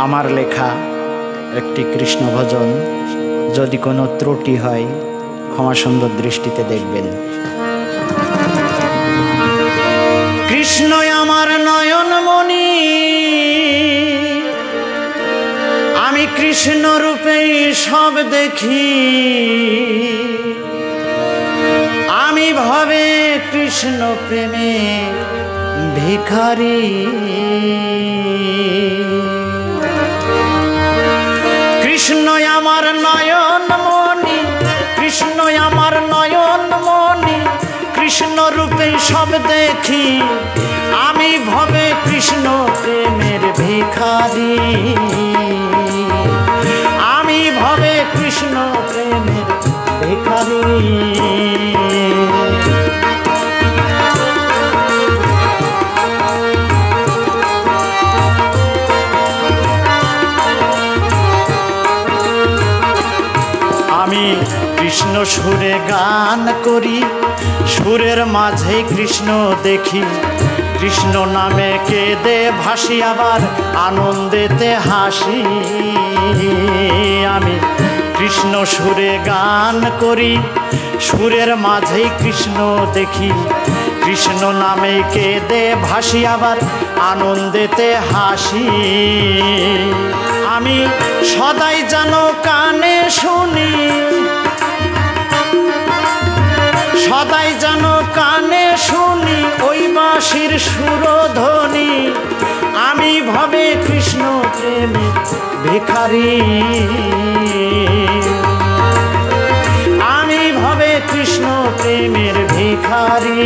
আমার লেখা একটি কৃষ্ণ ভজন। যদি কোনো ত্রুটি হয় ক্ষমা সুন্দর দৃষ্টিতে দেখবেন। কৃষ্ণ আমার নয়নমণি, আমি কৃষ্ণ রূপেই সব দেখি। আমি ভবে কৃষ্ণ প্রেমে ভিখারি। কৃষ্ণ আমার নয়নমণি, কৃষ্ণ আমার নয়নমণি, কৃষ্ণ রূপে সব দেখি। আমি ভবে কৃষ্ণ প্রেমের ভিখারি। আমি ভবে কৃষ্ণ প্রেমের ভিখারি। আমি কৃষ্ণ সুরে গান করি, সুরের মাঝে কৃষ্ণ দেখি। কৃষ্ণ নামে কেঁদে ভাসি, আবার আনন্দেতে হাসি। আমি কৃষ্ণ সুরে গান করি, সুরের মাঝেই কৃষ্ণ দেখি। কৃষ্ণ নামে কেঁদে ভাসি, আবার আনন্দেতে হাসি। আমি সদাই যেন কানে শুনি, সদাই যেন কানে শুনি ওই বাঁশির সুরধ্বনি। আমি ভবে কৃষ্ণ প্রেমে ভিখারি। আমি ভবে কৃষ্ণ প্রেমের ভিখারি।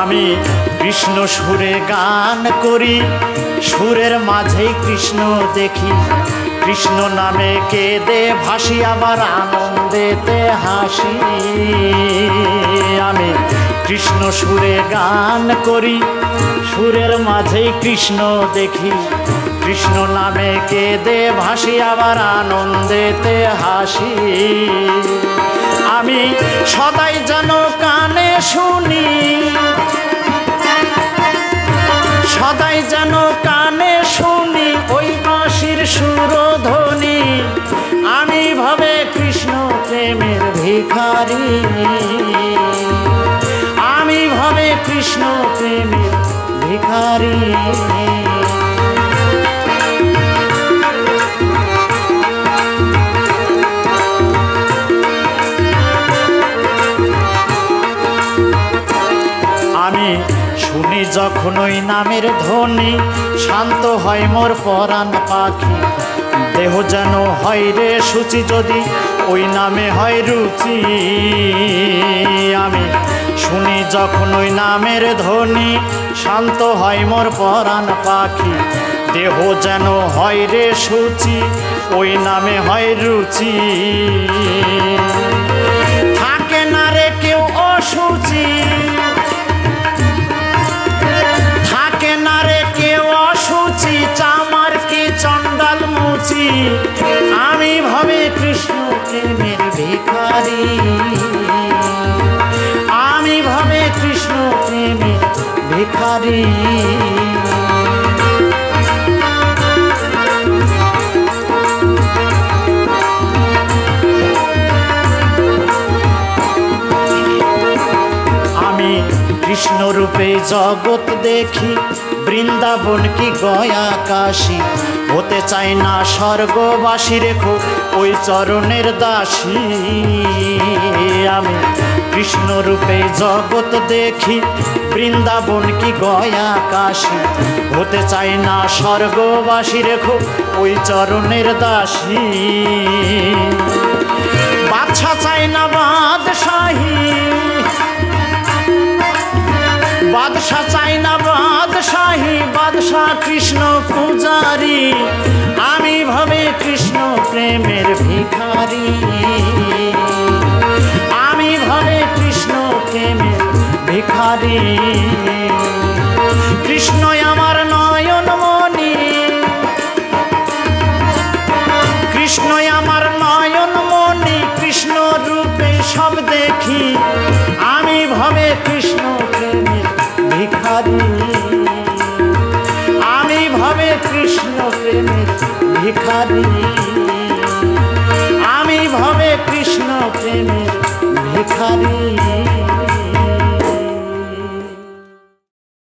আমি কৃষ্ণ সুরে গান করি, সুরের মাঝেই কৃষ্ণ দেখি। কৃষ্ণ নামে কেঁদে ভাসি, আবার আনন্দেতে হাসি। আমি কৃষ্ণ সুরে গান করি, সুরের মাঝেই কৃষ্ণ দেখি। কৃষ্ণ নামে কেঁদে ভাসি, আবার আনন্দেতে হাসি। আমি সদাই যেন কানে শুনি, সদাই যেন কানে শুনি ওই বাঁশির সুরধ্বনি। আমি ভবে কৃষ্ণ প্রেমের ভিখারি। আমি ভবে কৃষ্ণ প্রেমের ভিখারি। আমি শুনি যখন ওই নামের ধ্বনি, শান্ত হয় মোর পরাণ পাখি। দেহ যেন হয় রে শুচি, যদি ওই নামে হয় রুচি। আমি শুনি যখন ওই নামের ধ্বনি, শান্ত হয় মোর পরাণ পাখি। দেহ যেন হয় রে শুচি, ওই নামে হয় রুচি। থাকে না রে কেউ অসুচি, থাকে না রে কেউ অসুচি, চামার কি চণ্ডাল মুচি। আমি ভবে কৃষ্ণ প্রেমের ভিখারি। আমি ভবে কৃষ্ণ প্রেমের ভিখারি। আমি কৃষ্ণ রূপে জগৎ দেখি, বৃন্দাবন কি গয়া কাশী। হতে চাই না স্বর্গবাসী, রেখো ওই চরণের দাসী। আমি কৃষ্ণ রূপে জগৎ দেখি, বৃন্দাবন কি গয়া কাশী। হতে চাই না স্বর্গবাসী, রেখো ওই চরণের দাসী। বাদশা চাই না বাদশাহী, বাদশা চাই না বাদশাহী, বাদশাহ কৃষ্ণ পূজারি। আমি ভবে কৃষ্ণ প্রেমের ভিখারি। আমি ভবে কৃষ্ণ প্রেমের ভিখারি। কৃষ্ণ আমার নয়নমণি, দেখি আমি ভবে কৃষ্ণ প্রেমের ভিখারি আমি ভবে কৃষ্ণ প্রেমের ভিখারি আমি ভবে কৃষ্ণ প্রেমের ভিখারি